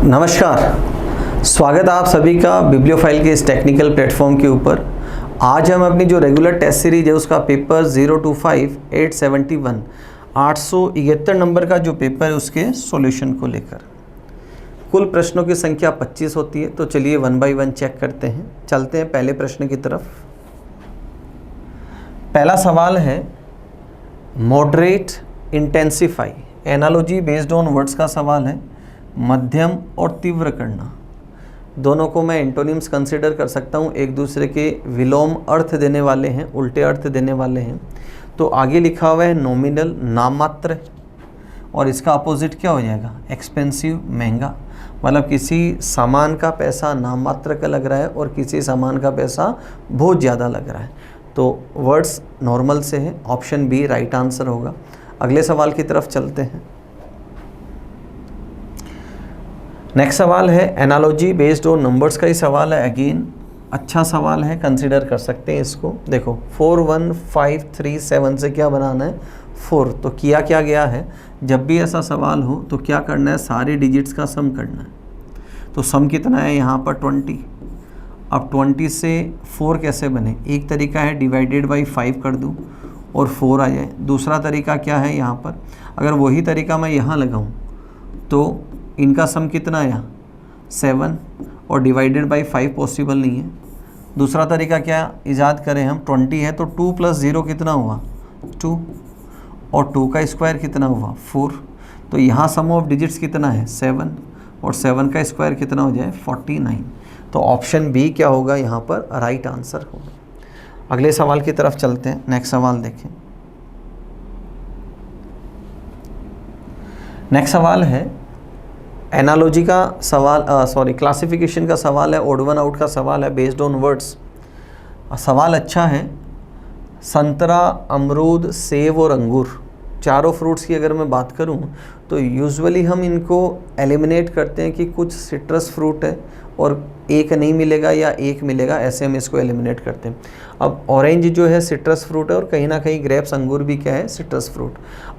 नमस्कार, स्वागत है आप सभी का बिब्लियोफाइल के इस टेक्निकल प्लेटफॉर्म के ऊपर। आज हम अपनी जो रेगुलर टेस्ट सीरीज है उसका पेपर 025-871 871 नंबर का जो पेपर है उसके सॉल्यूशन को लेकर। कुल प्रश्नों की संख्या 25 होती है, तो चलिए वन बाय वन चेक करते हैं। चलते हैं पहले प्रश्न की तरफ। पहला सवाल है moderate intensify, analogy based on words का सवाल है। मध्यम और तीव्र करना, दोनों को मैं एंटोनिम्स कंसिडर कर सकता हूँ, एक दूसरे के विलोम अर्थ देने वाले हैं, उल्टे अर्थ देने वाले हैं। तो आगे लिखा हुआ है नॉमिनल, नाममात्र, और इसका अपोजिट क्या हो जाएगा, एक्सपेंसिव, महंगा। मतलब किसी सामान का पैसा नाम मात्र का लग रहा है और किसी सामान का पैसा बहुत ज़्यादा लग रहा है। तो वर्ड्स नॉर्मल से है, ऑप्शन बी राइट आंसर होगा। अगले सवाल की तरफ चलते हैं। नेक्स्ट सवाल है एनालॉजी बेस्ड ऑन नंबर्स का ही सवाल है। अगेन अच्छा सवाल है, कंसीडर कर सकते हैं इसको। देखो 4 1 5 3 7 से क्या बनाना है, 4। तो किया क्या गया है, जब भी ऐसा सवाल हो तो क्या करना है, सारे डिजिट्स का सम करना है। तो सम कितना है यहाँ पर 20। अब 20 से 4 कैसे बने, एक तरीका है डिवाइडेड बाई 5 कर दूँ और 4 आ जाए। दूसरा तरीका क्या है, यहाँ पर अगर वही तरीका मैं यहाँ लगाऊँ तो इनका सम कितना आया 7 और डिवाइडेड बाई 5 पॉसिबल नहीं है। दूसरा तरीका क्या इजाद करें हम, 20 है तो 2 + 0 कितना हुआ 2, और 2 का स्क्वायर कितना हुआ 4। तो यहाँ सम ऑफ डिजिट्स कितना है 7, और 7 का स्क्वायर कितना हो जाए 49। तो ऑप्शन बी क्या होगा यहाँ पर राइट आंसर होगा। अगले सवाल की तरफ चलते हैं। नेक्स्ट सवाल देखें। नेक्स्ट सवाल है एनालॉजी का सवाल, क्लासिफिकेशन का सवाल है, ओड वन आउट का सवाल है बेस्ड ऑन वर्ड्स। सवाल अच्छा है। संतरा, अमरूद, सेब और अंगूर, चारों फ्रूट्स की अगर मैं बात करूं तो यूजुअली हम इनको एलिमिनेट करते हैं कि कुछ सिट्रस फ्रूट है और एक नहीं मिलेगा या एक मिलेगा, ऐसे हम इसको एलिमिनेट करते हैं। अब ऑरेंज जो है सिट्रस फ्रूट है और कहीं ना कहीं ग्रेप्स, अंगूर भी क्या है सिट्रस फ्रूट।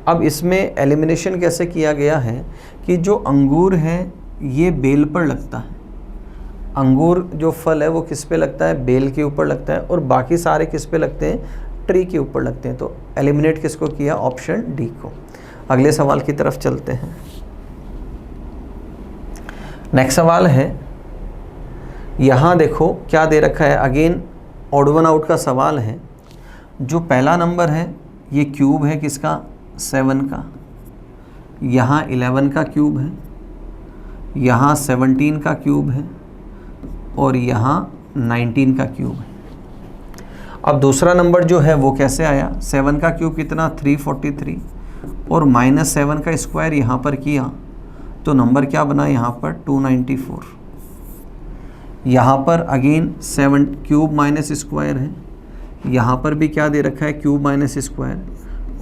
अब इसमें एलिमिनेशन कैसे किया गया है कि जो अंगूर है ये बेल पर लगता है। अंगूर जो फल है वो किस पे लगता है, बेल के ऊपर लगता है, और बाकी सारे किस पे लगते हैं, ट्री के ऊपर लगते हैं। तो एलिमिनेट किसको किया, ऑप्शन डी को। अगले सवाल की तरफ चलते हैं। नेक्स्ट सवाल है, यहाँ देखो क्या दे रखा है। अगेन ऑड वन आउट का सवाल है। जो पहला नंबर है ये क्यूब है किसका, 7 का। यहाँ 11 का क्यूब है, यहाँ 17 का क्यूब है, और यहाँ 19 का क्यूब है। अब दूसरा नंबर जो है वो कैसे आया, 7 का क्यूब कितना 343, और -7 का स्क्वायर यहाँ पर किया तो नंबर क्या बना यहाँ पर 294। यहाँ पर अगेन 7 क्यूब माइनस स्क्वायर है, यहाँ पर भी क्या दे रखा है क्यूब माइनस स्क्वायर,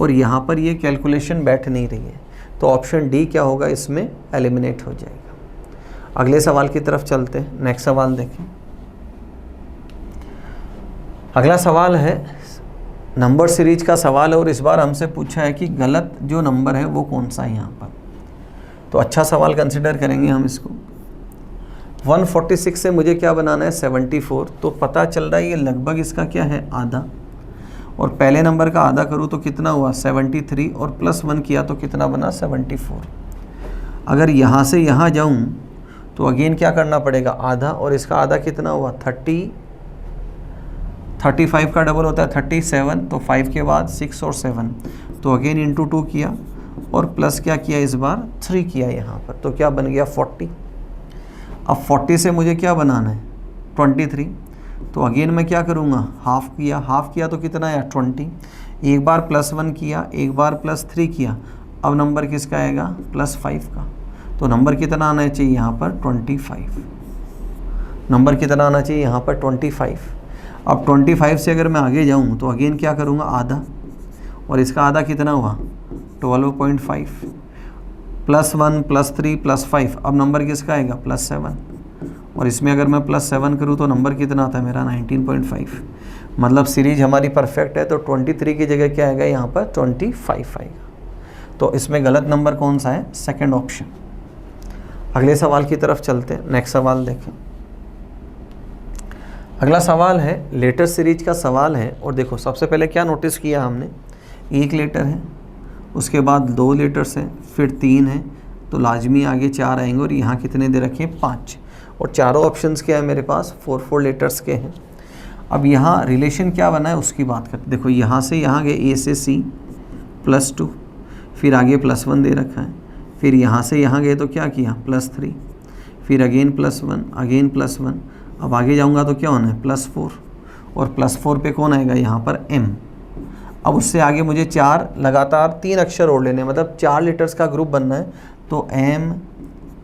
और यहाँ पर ये कैलकुलेशन बैठ नहीं रही है। तो ऑप्शन डी क्या होगा, इसमें एलिमिनेट हो जाएगा। अगले सवाल की तरफ चलते हैं। नेक्स्ट सवाल देखें। अगला सवाल है नंबर सीरीज का सवाल है, और इस बार हमसे पूछा है कि गलत जो नंबर है वो कौन सा है यहाँ पर। तो अच्छा सवाल कंसिडर करेंगे हम इसको। 146 से मुझे क्या बनाना है 74, तो पता चल रहा है ये लगभग इसका क्या है आधा, और पहले नंबर का आधा करूँ तो कितना हुआ 73, और +1 किया तो कितना बना 74। अगर यहाँ से यहाँ जाऊँ तो अगेन क्या करना पड़ेगा आधा, और इसका आधा कितना हुआ 35 का डबल होता है 37, तो 5 के बाद 6 और 7, तो अगेन इंटू 2 किया और प्लस क्या किया इस बार 3 किया यहाँ पर, तो क्या बन गया 40। अब 40 से मुझे क्या बनाना है 23, तो अगेन मैं क्या करूँगा हाफ किया तो कितना आया 20। एक बार +1 किया, एक बार +3 किया, अब नंबर किसका आएगा +5 का। तो नंबर कितना आना चाहिए यहाँ पर 25। नंबर कितना आना चाहिए यहाँ पर 25। अब 25 से अगर मैं आगे जाऊँ तो अगेन क्या करूँगा आधा, और इसका आधा कितना हुआ 12.5, +1 +3 +5, अब नंबर किसका आएगा +7, और इसमें अगर मैं +7 करूँ तो नंबर कितना आता है मेरा 19.5। मतलब सीरीज हमारी परफेक्ट है, तो 23 की जगह क्या आएगा यहाँ पर 25 आएगा। तो इसमें गलत नंबर कौन सा है, सेकंड ऑप्शन। अगले सवाल की तरफ चलते हैं। नेक्स्ट सवाल देखें। अगला सवाल है लेटर सीरीज का सवाल है। और देखो सबसे पहले क्या नोटिस किया हमने, एक लेटर है, उसके बाद 2 लेटर्स हैं, फिर 3 है, तो लाजमी आगे 4 आएंगे। और यहाँ कितने दे रखे हैं, 5। और चारों ऑप्शंस क्या है मेरे पास, 4 लेटर्स के हैं। अब यहाँ रिलेशन क्या बना है उसकी बात करते। देखो यहाँ से यहाँ गए A से C +2, फिर आगे +1 दे रखा है, फिर यहाँ से यहाँ गए तो क्या किया +3, फिर अगेन +1, अगेन +1। अब आगे जाऊँगा तो क्या होना है +4, और +4 पे कौन आएगा यहाँ पर M। अब उससे आगे मुझे 4 लगातार 3 अक्षर और लेने, मतलब 4 लेटर्स का ग्रुप बनना है। तो M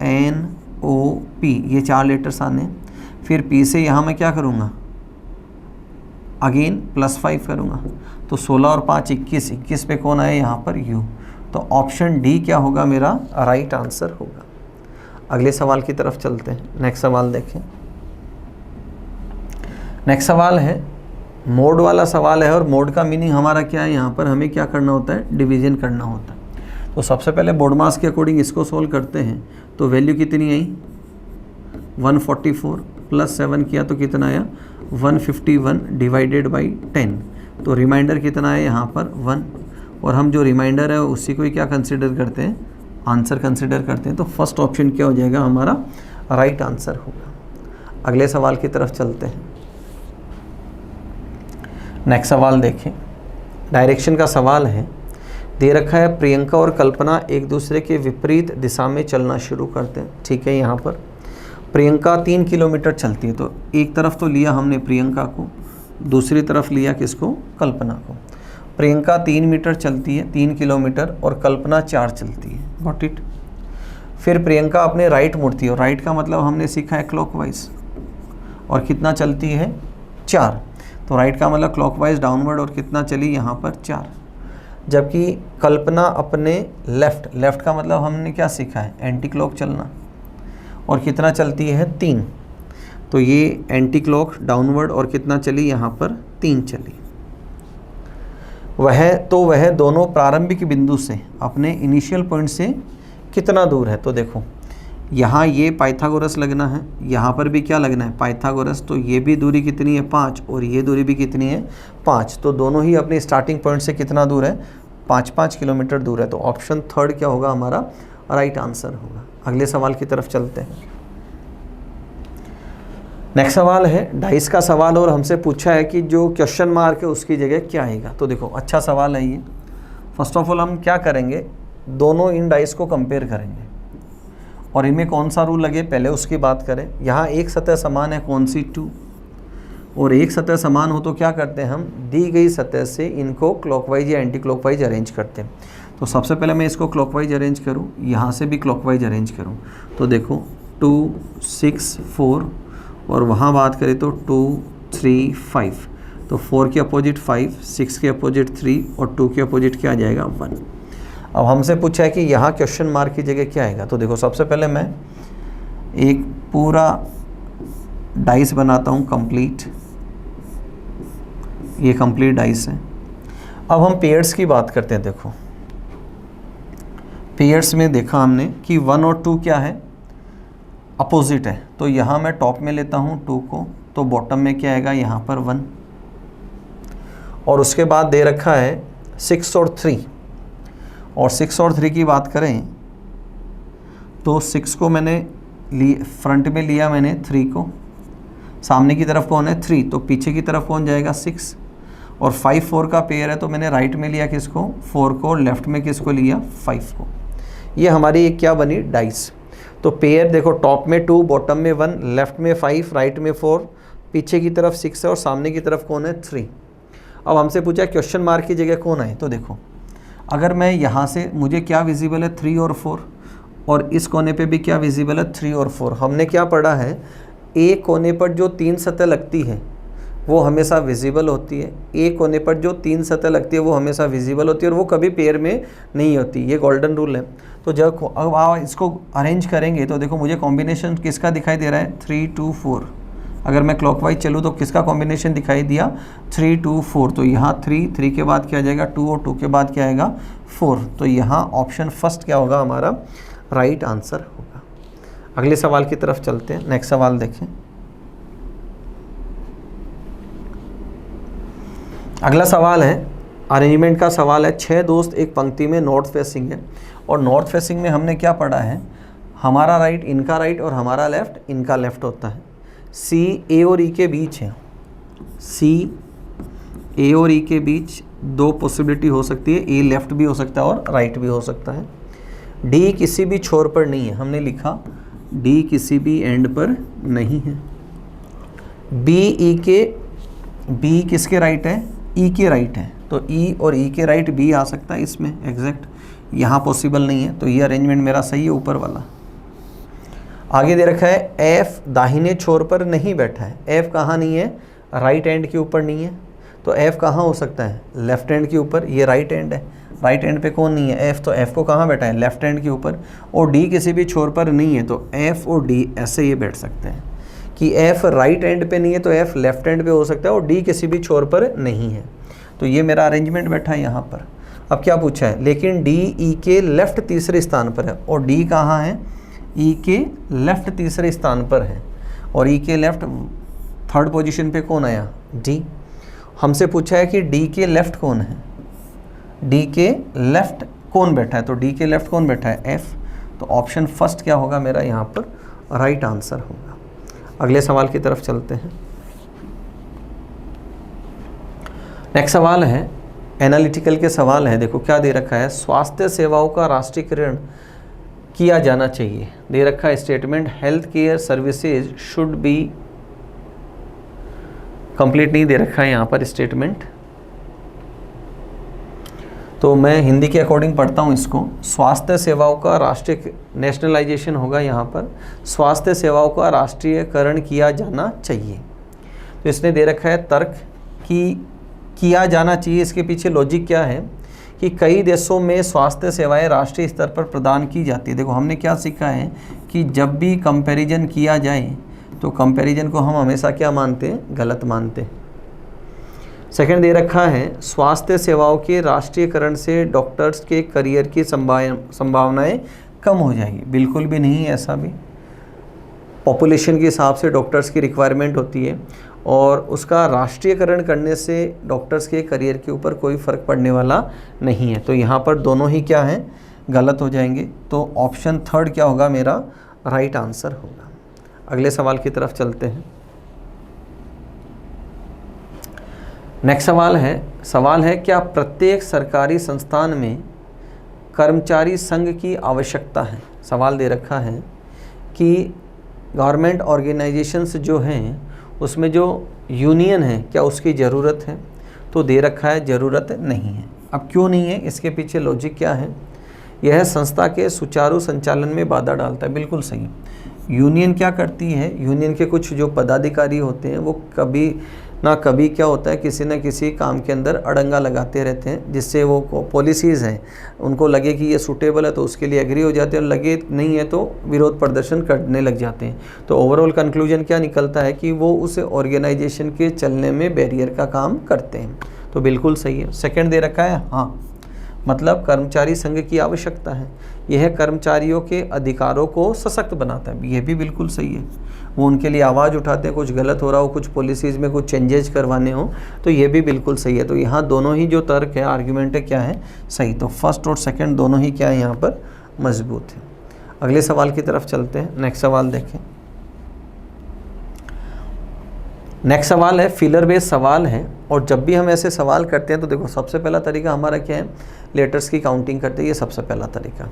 N O P ये 4 लेटर्स आने। फिर P से यहाँ मैं क्या करूँगा, अगेन +5 करूँगा। तो 16 और 5 21, 21 पे कौन आया यहाँ पर U। तो ऑप्शन डी क्या होगा मेरा राइट आंसर होगा। अगले सवाल की तरफ चलते हैं। नेक्स्ट सवाल देखें। नेक्स्ट सवाल है मोड वाला सवाल है। और मोड का मीनिंग हमारा क्या है, यहाँ पर हमें क्या करना होता है, डिवीजन करना होता है। तो सबसे पहले बोर्ड मास के अकॉर्डिंग इसको सोल्व करते हैं। तो वैल्यू कितनी आई 144, +7 किया तो कितना आया 151 डिवाइडेड बाई 10। तो रिमाइंडर कितना है यहाँ पर 1। और हम जो रिमाइंडर है उसी को ही क्या कंसिडर करते हैं, आंसर कंसिडर करते हैं। तो फर्स्ट ऑप्शन क्या हो जाएगा हमारा राइट आंसर होगा। अगले सवाल की तरफ चलते हैं। नेक्स्ट सवाल देखें। डायरेक्शन का सवाल है। दे रखा है प्रियंका और कल्पना एक दूसरे के विपरीत दिशा में चलना शुरू करते हैं। ठीक है, यहाँ पर प्रियंका 3 किलोमीटर चलती है। तो एक तरफ तो लिया हमने प्रियंका को, दूसरी तरफ लिया किसको, कल्पना को। प्रियंका 3 मीटर चलती है, 3 किलोमीटर, और कल्पना 4 चलती है। Got it. फिर प्रियंका अपने राइट मुड़ती है, और राइट का मतलब हमने सीखा है क्लॉकवाइज, और कितना चलती है 4। तो राइट का मतलब क्लॉकवाइज डाउनवर्ड, और कितना चली यहाँ पर 4। जबकि कल्पना अपने लेफ़्ट का मतलब हमने क्या सीखा है, एंटी क्लॉक चलना, और कितना चलती है 3। तो ये एंटी क्लॉक डाउनवर्ड, और कितना चली यहाँ पर 3 चली। वह दोनों प्रारंभिक बिंदु से अपने इनिशियल पॉइंट से कितना दूर है। तो देखो यहाँ ये पाइथागोरस लगना है, यहाँ पर भी क्या लगना है पाइथागोरस। तो ये भी दूरी कितनी है 5, और ये दूरी भी कितनी है 5। तो दोनों ही अपने स्टार्टिंग पॉइंट से कितना दूर है, 5-5 किलोमीटर दूर है। तो ऑप्शन थर्ड क्या होगा हमारा राइट आंसर होगा। अगले सवाल की तरफ चलते हैं। नेक्स्ट सवाल है डाइस का सवाल, और हमसे पूछा है कि जो क्वेश्चन मार्क है उसकी जगह क्या आएगा। तो देखो अच्छा सवाल है ये। फर्स्ट ऑफ ऑल हम क्या करेंगे, दोनों इन डाइस को कंपेयर करेंगे, और इनमें कौन सा रूल लगे पहले उसकी बात करें। यहाँ एक सतह समान है, कौन सी 2, और एक सतह समान हो तो क्या करते हैं हम, दी गई सतह से इनको क्लॉकवाइज या एंटी क्लॉकवाइज अरेंज करते हैं। तो सबसे पहले मैं इसको क्लॉकवाइज अरेंज करूँ, यहाँ से भी क्लॉकवाइज अरेंज करूँ। तो देखो 2 6 4, और वहाँ बात करें तो 2 3 5। तो 4 के अपोजिट 5, 6 के अपोजिट 3, और 2 के अपोजिट क्या आ जाएगा 1। अब हमसे पूछा है कि यहाँ क्वेश्चन मार्क की जगह क्या आएगा। तो देखो सबसे पहले मैं एक पूरा डाइस बनाता हूँ कंप्लीट, ये कंप्लीट डाइस है। अब हम पेयर्स की बात करते हैं। देखो पेयर्स में देखा हमने कि 1 और 2 क्या है, अपोजिट है। तो यहाँ मैं टॉप में लेता हूँ 2 को, तो बॉटम में क्या आएगा यहाँ पर 1। और उसके बाद दे रखा है 6 और 3, और 6 और 3 की बात करें तो 6 को मैंने फ्रंट में लिया, मैंने 3 को, सामने की तरफ कौन है 3, तो पीछे की तरफ कौन जाएगा 6। और 5 4 का पेयर है, तो मैंने राइट में लिया किसको 4 को, और लेफ्ट में किसको लिया 5 को। ये हमारी एक क्या बनी डाइस। तो पेयर देखो टॉप में 2, बॉटम में 1, लेफ्ट में 5, राइट में 4, पीछे की तरफ 6 है, और सामने की तरफ कौन है 3। अब हमसे पूछा क्वेश्चन मार्क की जगह कौन आए। तो देखो अगर मैं यहाँ से, मुझे क्या विजिबल है 3 और 4, और इस कोने पे भी क्या विजिबल है 3 और 4। हमने क्या पढ़ा है, एक कोने पर जो 3 सतह लगती है वो हमेशा विजिबल होती है, एक कोने पर जो 3 सतह लगती है वो हमेशा विजिबल होती है, और वो कभी पेयर में नहीं होती। ये गोल्डन रूल है। तो जब अब आप इसको अरेंज करेंगे तो देखो मुझे कॉम्बिनेशन किसका दिखाई दे रहा है 3 2 4। अगर मैं क्लॉकवाइज चलूँ तो किसका कॉम्बिनेशन दिखाई दिया 3 2 4। तो यहाँ 3 के बाद क्या आ जाएगा 2, और 2 के बाद क्या आएगा 4। तो यहाँ ऑप्शन फर्स्ट क्या होगा हमारा राइट आंसर होगा। अगले सवाल की तरफ चलते हैं। नेक्स्ट सवाल देखें। अगला सवाल है अरेंजमेंट का सवाल है। 6 दोस्त एक पंक्ति में नॉर्थ फेसिंग है, और नॉर्थ फेसिंग में हमने क्या पढ़ा है, हमारा राइट इनका राइट और हमारा लेफ्ट इनका लेफ्ट होता है। सी ए और ई के बीच है, सी ए और ई के बीच 2 पॉसिबिलिटी हो सकती है, ए लेफ्ट भी हो सकता है और राइट भी हो सकता है। डी किसी भी छोर पर नहीं है, हमने लिखा डी किसी भी एंड पर नहीं है। बी ई के, बी किसके राइट है, ई के राइट है, तो ई और ई के राइट बी आ सकता है इसमें एग्जैक्ट, यहाँ पॉसिबल नहीं है, तो ये अरेंजमेंट मेरा सही है ऊपर वाला। आगे दे रखा है एफ दाहिने छोर पर नहीं बैठा है। एफ कहाँ नहीं है, राइट एंड के ऊपर नहीं है, तो एफ कहाँ हो सकता है, लेफ्ट एंड के ऊपर। ये राइट एंड है, राइट एंड पे कौन नहीं है, एफ, तो एफ को कहाँ बैठा है, लेफ्ट एंड के ऊपर। और डी किसी भी छोर पर नहीं है, तो एफ और डी ऐसे ये बैठ सकते हैं कि एफ राइट एंड पे नहीं है तो एफ लेफ्ट एंड पे हो सकता है, और डी किसी भी छोर पर नहीं है। तो ये मेरा अरेंजमेंट बैठा है यहाँ पर। अब क्या पूछा है, लेकिन डी ई के लेफ्ट तीसरे स्थान पर है, और डी कहाँ है, ई के लेफ्ट तीसरे स्थान पर है, और ई के लेफ्ट थर्ड पोजीशन पे कौन आया, डी। हमसे पूछा है कि डी के लेफ्ट कौन है, डी के लेफ्ट कौन बैठा है, तो डी के लेफ्ट कौन बैठा है, एफ। तो ऑप्शन फर्स्ट क्या होगा मेरा यहाँ पर, राइट आंसर होगा। अगले सवाल की तरफ चलते हैं। नेक्स्ट सवाल है एनालिटिकल के सवाल है। देखो क्या दे रखा है, स्वास्थ्य सेवाओं का राष्ट्रीयकरण किया जाना चाहिए। दे रखा है statement health care services should be, complete नहीं दे रखा है यहाँ पर स्टेटमेंट, तो मैं हिंदी के अकॉर्डिंग पढ़ता हूँ इसको। स्वास्थ्य सेवाओं का राष्ट्रीय नेशनलाइजेशन होगा यहाँ पर, स्वास्थ्य सेवाओं का राष्ट्रीयकरण किया जाना चाहिए। तो इसने दे रखा है तर्क कि किया जाना चाहिए, इसके पीछे लॉजिक क्या है कि कई देशों में स्वास्थ्य सेवाएं राष्ट्रीय स्तर पर प्रदान की जाती है। देखो हमने क्या सीखा है कि जब भी कंपैरिजन किया जाए तो कंपैरिजन को हम हमेशा क्या मानते हैं, गलत मानते हैं। सेकंड दे रखा है स्वास्थ्य सेवाओं के राष्ट्रीयकरण से डॉक्टर्स के करियर की संभावनाएं कम हो जाएगी। बिल्कुल भी नहीं है ऐसा भी, पॉपुलेशन के हिसाब से डॉक्टर्स की रिक्वायरमेंट होती है, और उसका राष्ट्रीयकरण करने से डॉक्टर्स के करियर के ऊपर कोई फ़र्क पड़ने वाला नहीं है। तो यहाँ पर दोनों ही क्या हैं, गलत हो जाएंगे। तो ऑप्शन थर्ड क्या होगा मेरा, राइट आंसर होगा। अगले सवाल की तरफ चलते हैं। नेक्स्ट सवाल है क्या प्रत्येक सरकारी संस्थान में कर्मचारी संघ की आवश्यकता है। सवाल दे रखा है कि गवर्नमेंट ऑर्गेनाइजेशंस जो हैं उसमें जो यूनियन है क्या उसकी ज़रूरत है, तो दे रखा है ज़रूरत नहीं है। अब क्यों नहीं है, इसके पीछे लॉजिक क्या है, यह संस्था के सुचारू संचालन में बाधा डालता है। बिल्कुल सही। यूनियन क्या करती है, यूनियन के कुछ जो पदाधिकारी होते हैं वो कभी ना कभी क्या होता है, किसी न किसी काम के अंदर अड़ंगा लगाते रहते हैं, जिससे वो पॉलिसीज़ हैं उनको लगे कि ये सूटेबल है तो उसके लिए एग्री हो जाते हैं, और लगे नहीं है तो विरोध प्रदर्शन करने लग जाते हैं। तो ओवरऑल कंक्लूजन क्या निकलता है कि वो उस ऑर्गेनाइजेशन के चलने में बैरियर का काम करते हैं। तो बिल्कुल सही है। सेकेंड दे रखा है हाँ, मतलब कर्मचारी संघ की आवश्यकता है, यह कर्मचारियों के अधिकारों को सशक्त बनाता है। यह भी बिल्कुल सही है, वो उनके लिए आवाज़ उठाते हैं, कुछ गलत हो रहा हो, कुछ पॉलिसीज़ में कुछ चेंजेज करवाने हो, तो ये भी बिल्कुल सही है। तो यहाँ दोनों ही जो तर्क है, आर्ग्यूमेंट है, क्या है, सही। तो फर्स्ट और सेकंड दोनों ही क्या है यहाँ पर, मजबूत है। अगले सवाल की तरफ चलते हैं। नेक्स्ट सवाल देखें। नेक्स्ट सवाल है फिलर बेस्ड सवाल है, और जब भी हम ऐसे सवाल करते हैं तो देखो सबसे पहला तरीका हमारा क्या है, लेटर्स की काउंटिंग करते हैं, ये सबसे पहला तरीका।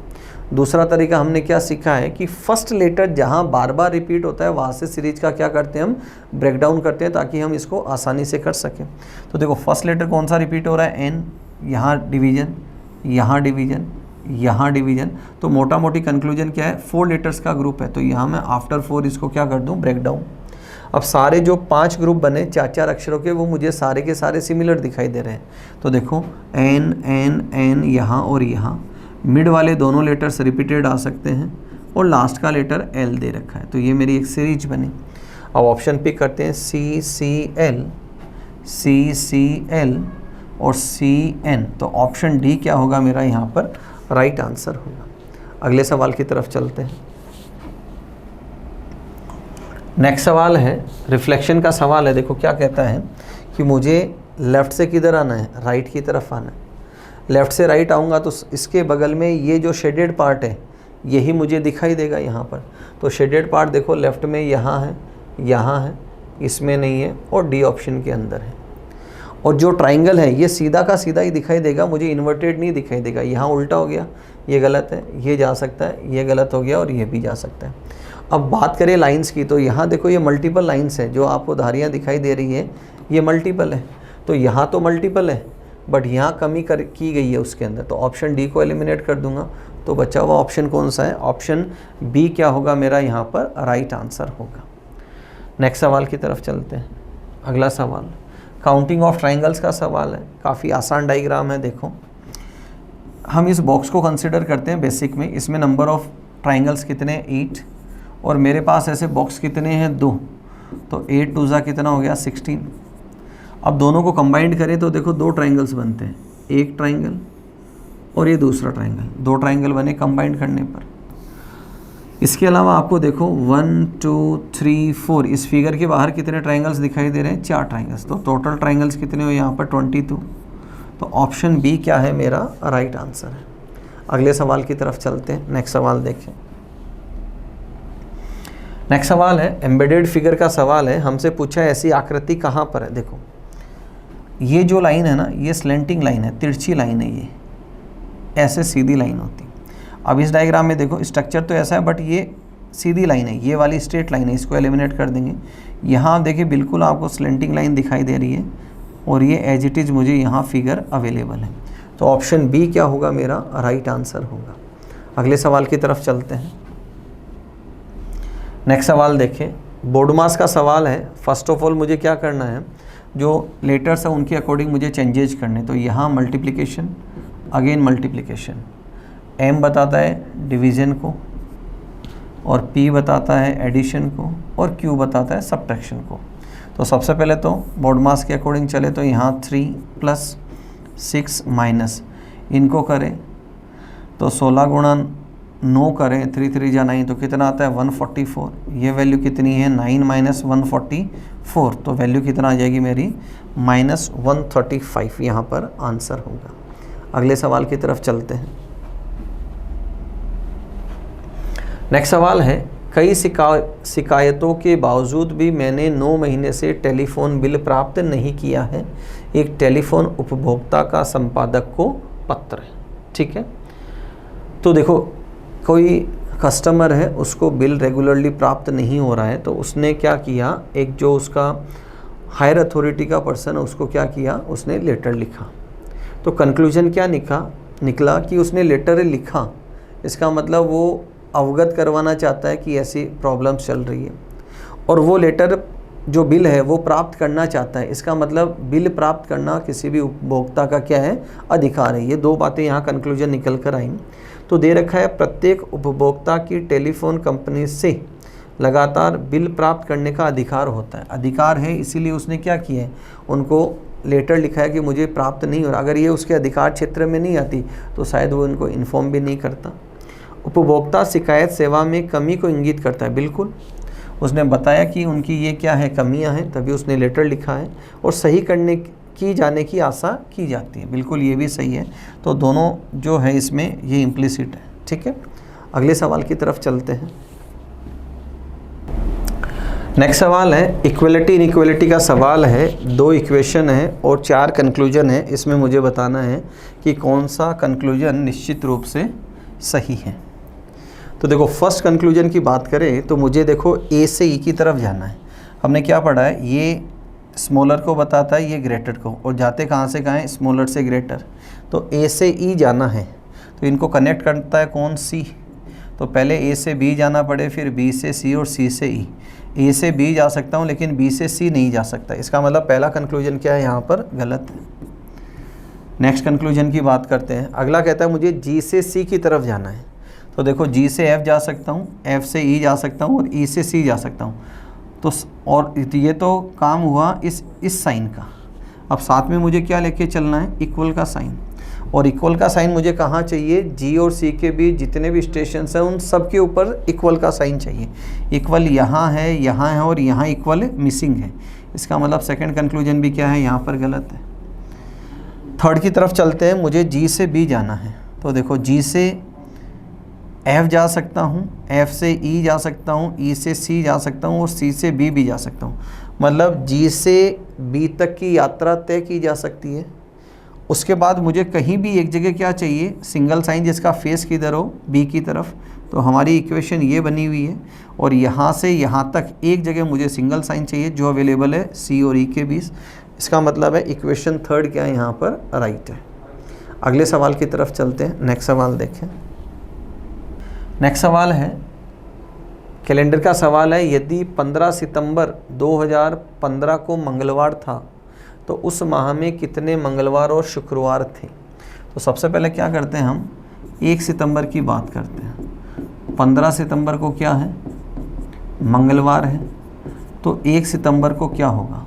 दूसरा तरीका हमने क्या सीखा है कि फर्स्ट लेटर जहाँ बार बार रिपीट होता है वहाँ से सीरीज का क्या करते हैं, हम ब्रेक डाउन करते हैं ताकि हम इसको आसानी से कर सकें। तो देखो फर्स्ट लेटर कौन सा रिपीट हो रहा है, एन, यहाँ डिवीजन, यहाँ डिवीजन, यहाँ डिवीजन। तो मोटा मोटी कंक्लूजन क्या है, 4 लेटर्स का ग्रुप है, तो यहाँ मैं आफ्टर 4 इसको क्या कर दूँ, ब्रेक डाउन। अब सारे जो 5 ग्रुप बने 4-4 अक्षरों के, वो मुझे सारे के सारे सिमिलर दिखाई दे रहे हैं। तो देखो एन एन एन यहाँ और यहाँ, मिड वाले दोनों लेटर्स रिपीटेड आ सकते हैं, और लास्ट का लेटर एल दे रखा है। तो ये मेरी एक सीरीज बनी। अब ऑप्शन पिक करते हैं, सी सी एल और सी एन। तो ऑप्शन डी क्या होगा मेरा यहाँ पर, राइट आंसर होगा। अगले सवाल की तरफ चलते हैं। नेक्स्ट सवाल है रिफ्लेक्शन का सवाल है। देखो क्या कहता है कि मुझे लेफ़्ट से किधर आना है, राइट की तरफ आना है। लेफ़्ट से राइट आऊँगा तो इसके बगल में ये जो शेडेड पार्ट है यही मुझे दिखाई देगा यहाँ पर। तो शेडेड पार्ट देखो लेफ़्ट में यहाँ है, इसमें नहीं है और डी ऑप्शन के अंदर है। और जो ट्राइंगल है ये सीधा का सीधा ही दिखाई देगा, मुझे इन्वर्टेड नहीं दिखाई देगा। यहाँ उल्टा हो गया, ये गलत है, ये जा सकता है, ये गलत हो गया और ये भी जा सकता है। अब बात करें लाइंस की, तो यहाँ देखो ये मल्टीपल लाइंस है, जो आपको धारियाँ दिखाई दे रही है ये मल्टीपल है। तो यहाँ तो मल्टीपल है बट यहाँ कमी की गई है उसके अंदर, तो ऑप्शन डी को एलिमिनेट कर दूंगा। तो बचा हुआ ऑप्शन कौन सा है, ऑप्शन बी क्या होगा मेरा यहाँ पर राइट आंसर होगा। नेक्स्ट सवाल की तरफ चलते हैं। अगला सवाल काउंटिंग ऑफ ट्राइंगल्स का सवाल है, काफ़ी आसान डायग्राम है। देखो हम इस बॉक्स को कंसिडर करते हैं बेसिक में, इसमें नंबर ऑफ ट्राइंगल्स कितने हैं 8 और मेरे पास ऐसे बॉक्स कितने हैं 2, तो 8 2 जा कितना हो गया 16। अब दोनों को कंबाइंड करें तो देखो 2 ट्राइंगल्स बनते हैं, एक ट्राइंगल और ये दूसरा ट्राइंगल, 2 ट्राइंगल बने कंबाइंड करने पर। इसके अलावा आपको देखो 1 2 3 4 इस फिगर के बाहर कितने ट्राइंगल्स दिखाई दे रहे हैं, 4 ट्राइंगल्स। तो टोटल ट्राइंगल्स कितने हो यहाँ पर 22। तो ऑप्शन बी क्या है मेरा राइट आंसर है। अगले सवाल की तरफ चलते हैं। नेक्स्ट सवाल देखें। नेक्स्ट सवाल है एम्बेडेड फिगर का सवाल है। हमसे पूछा है ऐसी आकृति कहाँ पर है। देखो ये जो लाइन है ना, ये स्लेंटिंग लाइन है, तिरछी लाइन है, ये ऐसे सीधी लाइन होती है। अब इस डायग्राम में देखो स्ट्रक्चर तो ऐसा है बट ये सीधी लाइन है, ये वाली स्ट्रेट लाइन है, इसको एलिमिनेट कर देंगे। यहाँ देखिए बिल्कुल आपको स्लेंटिंग लाइन दिखाई दे रही है और ये एज इट इज़ मुझे यहाँ फिगर अवेलेबल है। तो ऑप्शन बी क्या होगा मेरा राइट आंसर होगा। अगले सवाल की तरफ चलते हैं। नेक्स्ट सवाल देखें, बोडमास का सवाल है। फर्स्ट ऑफ ऑल मुझे क्या करना है, जो लेटर्स हैं उनके अकॉर्डिंग मुझे चेंजेज करने। तो यहाँ मल्टीप्लिकेशन, अगेन मल्टीप्लिकेशन, एम बताता है डिवीज़न को और पी बताता है एडिशन को और क्यू बताता है सब्ट्रैक्शन को। तो सबसे पहले तो बोडमास के अकॉर्डिंग चले तो यहाँ 3 + 6 माइनस इनको करें तो 16 गुणा 9 करें, 3 3 जा 9 तो कितना आता है 144। ये वैल्यू कितनी है 9 - 144, तो वैल्यू कितना आ जाएगी मेरी -135 यहाँ पर आंसर होगा। अगले सवाल की तरफ चलते हैं। नेक्स्ट सवाल है कई शिकायतों के बावजूद भी मैंने 9 महीने से टेलीफोन बिल प्राप्त नहीं किया है। एक टेलीफोन उपभोक्ता का संपादक को पत्र है। ठीक है, तो देखो कोई कस्टमर है, उसको बिल रेगुलरली प्राप्त नहीं हो रहा है, तो उसने क्या किया, एक जो उसका हायर अथॉरिटी का पर्सन है उसको क्या किया, उसने लेटर लिखा। तो कंक्लूजन क्या निकला कि उसने लेटर लिखा, इसका मतलब वो अवगत करवाना चाहता है कि ऐसी प्रॉब्लम्स चल रही है और वो लेटर जो बिल है वो प्राप्त करना चाहता है। इसका मतलब बिल प्राप्त करना किसी भी उपभोक्ता का क्या है, अधिकार है। ये 2 बातें यहाँ कंक्लूजन निकल कर आई। तो दे रखा है प्रत्येक उपभोक्ता की टेलीफोन कंपनी से लगातार बिल प्राप्त करने का अधिकार होता है। अधिकार है इसीलिए उसने क्या किया है, उनको लेटर लिखा है कि मुझे प्राप्त नहीं हो रहा। अगर ये उसके अधिकार क्षेत्र में नहीं आती तो शायद वो इनको इन्फॉर्म भी नहीं करता। उपभोक्ता शिकायत सेवा में कमी को इंगित करता है, बिल्कुल उसने बताया कि उनकी ये क्या है, कमियां हैं, तभी उसने लेटर लिखा है और सही करने की जाने की आशा की जाती है, बिल्कुल ये भी सही है। तो दोनों जो है इसमें ये इम्प्लिसिट है। ठीक है, अगले सवाल की तरफ चलते हैं। नेक्स्ट सवाल है इक्वलिटी इनइक्वलिटी का सवाल है। 2 इक्वेशन है और 4 कंक्लूजन है। इसमें मुझे बताना है कि कौन सा कंक्लूजन निश्चित रूप से सही है। तो देखो फर्स्ट कंक्लूजन की बात करें तो मुझे देखो ए से ई की तरफ जाना है। हमने क्या पढ़ा है, ये स्मॉलर को बताता है, ये ग्रेटर को, और जाते कहाँ से कहाँ है, स्मॉलर से ग्रेटर। तो ए से ई जाना है तो इनको कनेक्ट करता है कौन, सी। तो पहले ए से बी जाना पड़े, फिर बी से सी और सी से ई। ए से बी जा सकता हूँ लेकिन बी से सी नहीं जा सकता। इसका मतलब पहला कंक्लूजन क्या है, यहाँ पर गलत है। नेक्स्ट कंक्लूजन की बात करते हैं। अगला कहता है मुझे जी से सी की तरफ जाना है। तो देखो जी से एफ जा सकता हूँ, एफ से ई जा सकता हूँ और ई से सी जा सकता हूँ। तो और ये तो काम हुआ इस साइन का। अब साथ में मुझे क्या लेके चलना है, इक्वल का साइन। और इक्वल का साइन मुझे कहाँ चाहिए, जी और सी के बीच जितने भी स्टेशन हैं उन सब के ऊपर इक्वल का साइन चाहिए। इक्वल यहाँ है और यहाँ इक्वल मिसिंग है। इसका मतलब सेकंड कंक्लूजन भी क्या है, यहाँ पर गलत है। थर्ड की तरफ चलते हैं, मुझे जी से बी जाना है। तो देखो जी से एफ जा सकता हूँ, एफ से ई जा सकता हूँ, ई से सी जा सकता हूँ और सी से बी भी जा सकता हूँ। मतलब जी से बी तक की यात्रा तय की जा सकती है। उसके बाद मुझे कहीं भी एक जगह क्या चाहिए, सिंगल साइन जिसका फेस किधर हो, बी की तरफ। तो हमारी इक्वेशन ये बनी हुई है और यहाँ से यहाँ तक एक जगह मुझे सिंगल साइन चाहिए जो अवेलेबल है सी और ई के बीच। इसका मतलब है इक्वेशन थर्ड क्या है, यहाँ पर राइट है। अगले सवाल की तरफ चलते हैं। नेक्स्ट सवाल देखें। नेक्स्ट सवाल है, कैलेंडर का सवाल है, यदि 15 सितंबर 2015 को मंगलवार था तो उस माह में कितने मंगलवार और शुक्रवार थे। तो सबसे पहले क्या करते हैं, हम 1 सितंबर की बात करते हैं। 15 सितंबर को क्या है, मंगलवार है, तो 1 सितंबर को क्या होगा।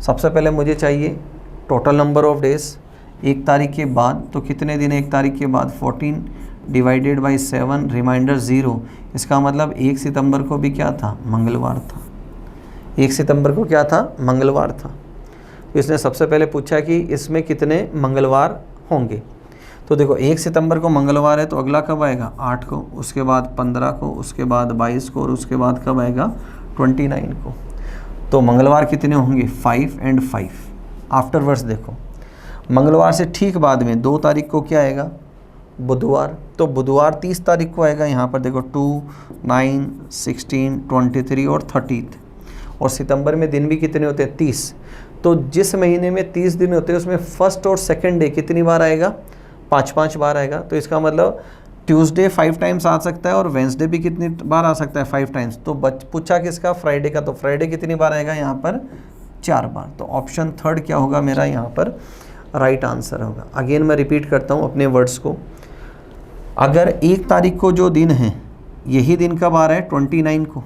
सबसे पहले मुझे चाहिए टोटल नंबर ऑफ डेज 1 तारीख के बाद, तो कितने दिन 1 तारीख के बाद, 14 डिवाइडेड बाई 7 रिमाइंडर 0। इसका मतलब 1 सितंबर को भी क्या था, मंगलवार था। 1 सितंबर को क्या था, मंगलवार था। तो इसने सबसे पहले पूछा कि इसमें कितने मंगलवार होंगे। तो देखो 1 सितंबर को मंगलवार है तो अगला कब आएगा, 8 को, उसके बाद 15 को, उसके बाद 22 को और उसके बाद कब आएगा, 29 को। तो मंगलवार कितने होंगे, 5 और 5। आफ्टरवर्ड्स देखो मंगलवार से ठीक बाद में 2 तारीख को क्या आएगा, बुधवार। तो बुधवार 30 तारीख को आएगा। यहाँ पर देखो 2, 9, 16, 23 और 30। और सितंबर में दिन भी कितने होते हैं, 30। तो जिस महीने में 30 दिन होते हैं उसमें फर्स्ट और सेकंड डे कितनी बार आएगा, 5-5 बार आएगा। तो इसका मतलब ट्यूसडे 5 टाइम्स आ सकता है और वेंसडे भी कितनी बार आ सकता है, 5 टाइम्स। तो पूछा किसका, फ्राइडे का। तो फ्राइडे कितनी बार आएगा, यहाँ पर 4 बार। तो ऑप्शन थर्ड क्या होगा मेरा, यहाँ पर राइट आंसर होगा। अगेन मैं रिपीट करता हूँ अपने वर्ड्स को। अगर 1 तारीख को जो दिन है, यही दिन कब आ रहा है, 29 को।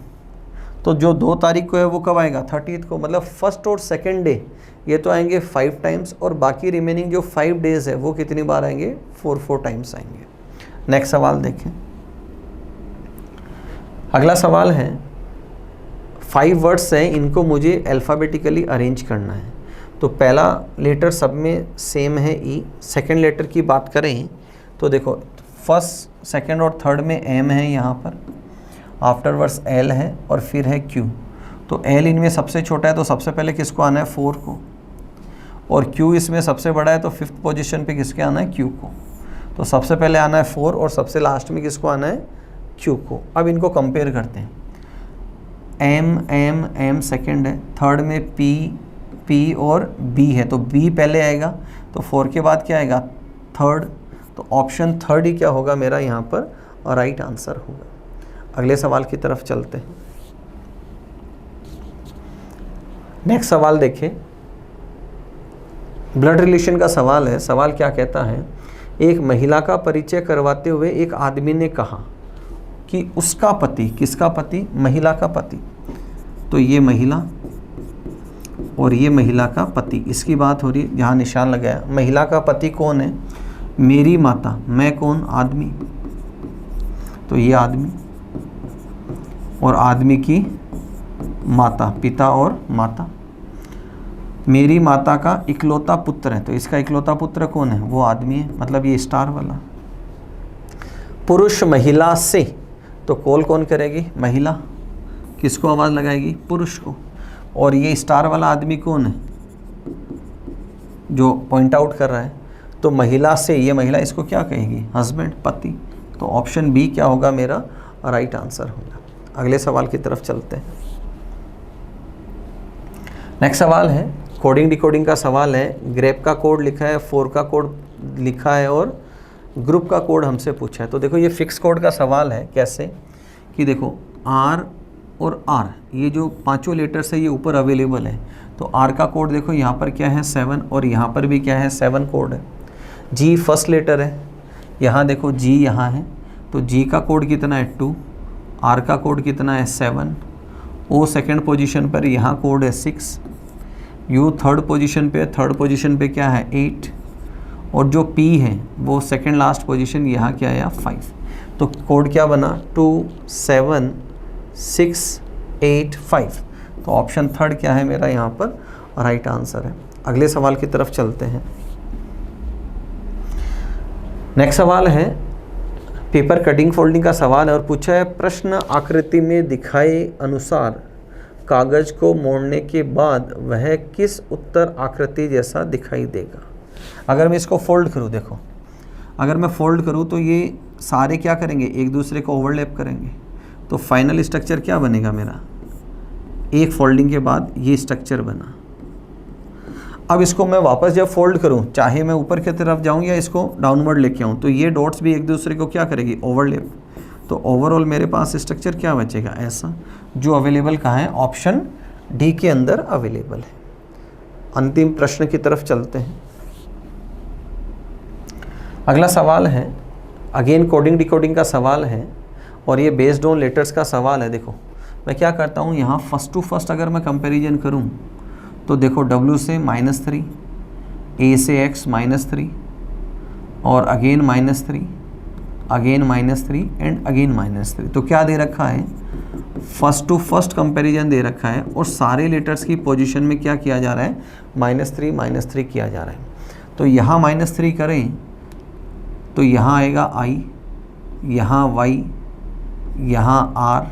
तो जो 2 तारीख को है वो कब आएगा, 30 को। मतलब फर्स्ट और सेकंड डे ये तो आएंगे 5 टाइम्स और बाकी रिमेनिंग जो 5 डेज है वो कितनी बार आएंगे, 4 टाइम्स आएंगे। नेक्स्ट सवाल देखें। अगला सवाल है, 5 वर्ड्स हैं, इनको मुझे अल्फ़ाबेटिकली अरेंज करना है। तो पहला लेटर सब में सेम है ई। सेकंड लेटर की बात करें तो देखो फर्स्ट, सेकंड और थर्ड में एम है यहाँ पर, आफ्टरवर्ड्स एल है और फिर है क्यू। तो एल इनमें सबसे छोटा है तो सबसे पहले किसको आना है, 4 को। और क्यू इसमें सबसे बड़ा है तो 5th पोजीशन पे किसके आना है, क्यू को। तो सबसे पहले आना है 4 और सबसे लास्ट में किसको आना है, क्यू को। अब इनको कंपेयर करते हैं। एम सेकंड है, थर्ड में पी और बी है, तो बी पहले आएगा। तो 4 के बाद क्या आएगा, थर्ड। तो ऑप्शन थर्ड ही क्या होगा मेरा यहाँ पर राइट आंसर होगा। अगले सवाल की तरफ चलते हैं। नेक्स्ट सवाल देखें, ब्लड रिलेशन का सवाल है। सवाल क्या कहता है, एक महिला का परिचय करवाते हुए एक आदमी ने कहा कि उसका पति, किसका पति, महिला का पति। तो ये महिला और ये महिला का पति, इसकी बात हो रही है, यहाँ निशान लगाया। महिला का पति कौन है, मेरी माता। मैं कौन, आदमी। तो ये आदमी और आदमी की माता, पिता और माता। मेरी माता का इकलौता पुत्र है, तो इसका इकलौता पुत्र कौन है, वो आदमी है, मतलब ये स्टार वाला। पुरुष महिला से, तो कॉल कौन करेगी, महिला। किसको आवाज़ लगाएगी, पुरुष को। और ये स्टार वाला आदमी कौन है, जो पॉइंट आउट कर रहा है। तो महिला से, ये महिला इसको क्या कहेगी, हस्बैंड, पति। तो ऑप्शन बी क्या होगा मेरा राइट आंसर होगा। अगले सवाल की तरफ चलते हैं। नेक्स्ट सवाल है, कोडिंग डिकोडिंग का सवाल है। ग्रेप का कोड लिखा है, 4 का कोड लिखा है और ग्रुप का कोड हमसे पूछा है। तो देखो ये फिक्स कोड का सवाल है। कैसे कि देखो आर और आर, ये जो पांचों लेटर्स है ये ऊपर अवेलेबल है। तो आर का कोड देखो यहाँ पर क्या है 7 और यहाँ पर भी क्या है 7 कोड है। जी फर्स्ट लेटर है, यहाँ देखो जी यहाँ है, तो जी का कोड कितना है 2, आर का कोड कितना है 7, ओ सेकेंड पोजीशन पर, यहाँ कोड है 6, यू थर्ड पोजीशन पे क्या है 8 और जो P है वो सेकेंड लास्ट पोजीशन यहाँ क्या आया 5, तो कोड क्या बना 27685। तो ऑप्शन थर्ड क्या है मेरा यहाँ पर राइट आंसर है। अगले सवाल की तरफ चलते हैं। नेक्स्ट सवाल है पेपर कटिंग फोल्डिंग का सवाल है और पूछा है प्रश्न आकृति में दिखाए अनुसार कागज को मोड़ने के बाद वह किस उत्तर आकृति जैसा दिखाई देगा। अगर मैं इसको फोल्ड करूं, देखो अगर मैं फोल्ड करूं तो ये सारे क्या करेंगे, एक दूसरे को ओवरलैप करेंगे, तो फाइनल स्ट्रक्चर क्या बनेगा मेरा, एक फोल्डिंग के बाद ये स्ट्रक्चर बना। अब इसको मैं वापस जब फोल्ड करूं, चाहे मैं ऊपर की तरफ जाऊं या इसको डाउनवर्ड लेके आऊं, तो ये डॉट्स भी एक दूसरे को क्या करेगी, ओवरलैप। तो ओवरऑल मेरे पास स्ट्रक्चर क्या बचेगा ऐसा, जो अवेलेबल कहाँ है, ऑप्शन डी के अंदर अवेलेबल है। अंतिम प्रश्न की तरफ चलते हैं। अगला सवाल है अगेन कोडिंग डिकोडिंग का सवाल है और ये बेस्ड ऑन लेटर्स का सवाल है। देखो मैं क्या करता हूँ, यहाँ फर्स्ट टू फर्स्ट अगर मैं कंपैरिजन करूँ तो देखो W से -3, A से X -3 और अगेन -3, अगेन -3 एंड अगेन -3। तो क्या दे रखा है, फर्स्ट टू फर्स्ट कंपैरिजन दे रखा है और सारे लेटर्स की पोजीशन में क्या किया जा रहा है, -3 किया जा रहा है। तो यहाँ -3 करें तो यहाँ आएगा I, यहाँ Y, यहाँ R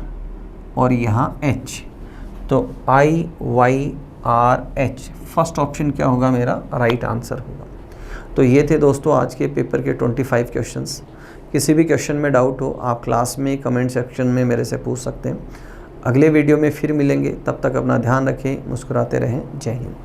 और यहाँ H। तो I Y R H first option क्या होगा मेरा, राइट आंसर होगा। तो ये थे दोस्तों आज के पेपर के 25 क्वेश्चंस। किसी भी क्वेश्चन में डाउट हो आप क्लास में कमेंट सेक्शन में मेरे से पूछ सकते हैं। अगले वीडियो में फिर मिलेंगे, तब तक अपना ध्यान रखें, मुस्कुराते रहें। जय हिंद।